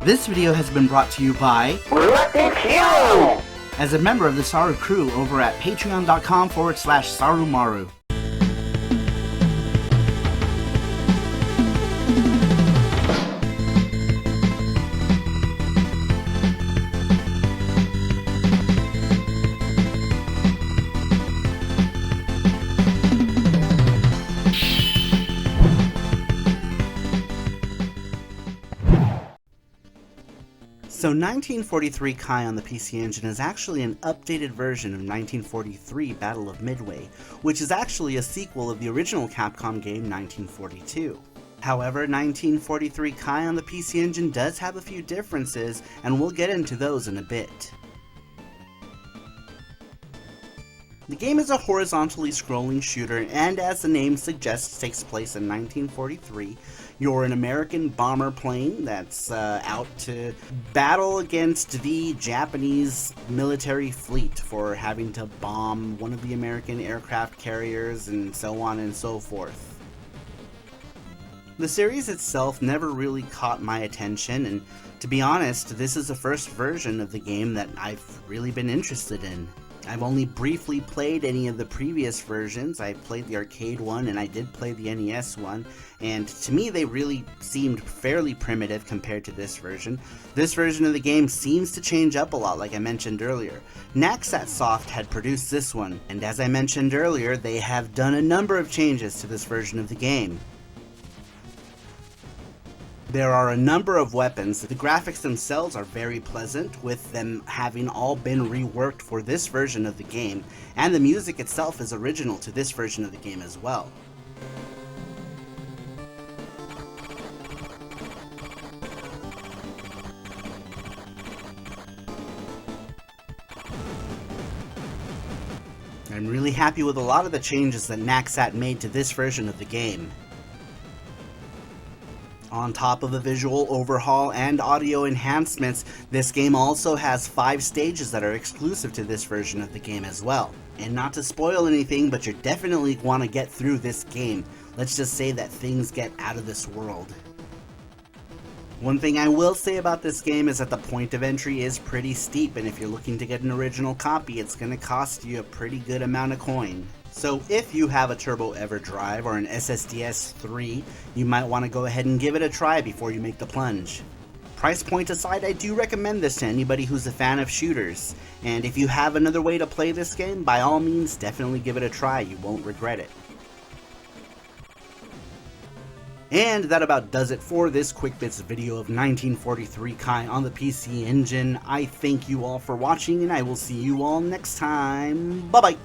This video has been brought to you by as a member of the Saru crew over at patreon.com/SaruMaru. So 1943 Kai on the PC Engine is actually an updated version of 1943 Battle of Midway, which is actually a sequel of the original Capcom game 1942. However, 1943 Kai on the PC Engine does have a few differences, and we'll get into those in a bit. The game is a horizontally scrolling shooter, and as the name suggests, takes place in 1943. You're an American bomber plane that's out to battle against the Japanese military fleet for having to bomb one of the American aircraft carriers and so on and so forth. The series itself never really caught my attention, and to be honest, this is the first version of the game that I've really been interested in. I've only briefly played any of the previous versions. I played the arcade one and I did play the NES one, and to me they really seemed fairly primitive compared to this version. This version of the game seems to change up a lot, like I mentioned earlier. Naxat Soft had produced this one, and as I mentioned earlier, they have done a number of changes to this version of the game. There are a number of weapons. The graphics themselves are very pleasant, with them having all been reworked for this version of the game, and the music itself is original to this version of the game as well. I'm really happy with a lot of the changes that Naxat made to this version of the game. On top of a visual overhaul and audio enhancements, this game also has 5 stages that are exclusive to this version of the game as well. And not to spoil anything, but you definitely want to get through this game. Let's just say that things get out of this world. One thing I will say about this game is that the point of entry is pretty steep, and if you're looking to get an original copy, it's going to cost you a pretty good amount of coin. So if you have a Turbo EverDrive or an SSDS 3, you might want to go ahead and give it a try before you make the plunge. Price point aside, I do recommend this to anybody who's a fan of shooters, and if you have another way to play this game, by all means definitely give it a try, you won't regret it. And that about does it for this QUIKBITS video of 1943 Kai on the PC Engine. I thank you all for watching, and I will see you all next time. Bye bye!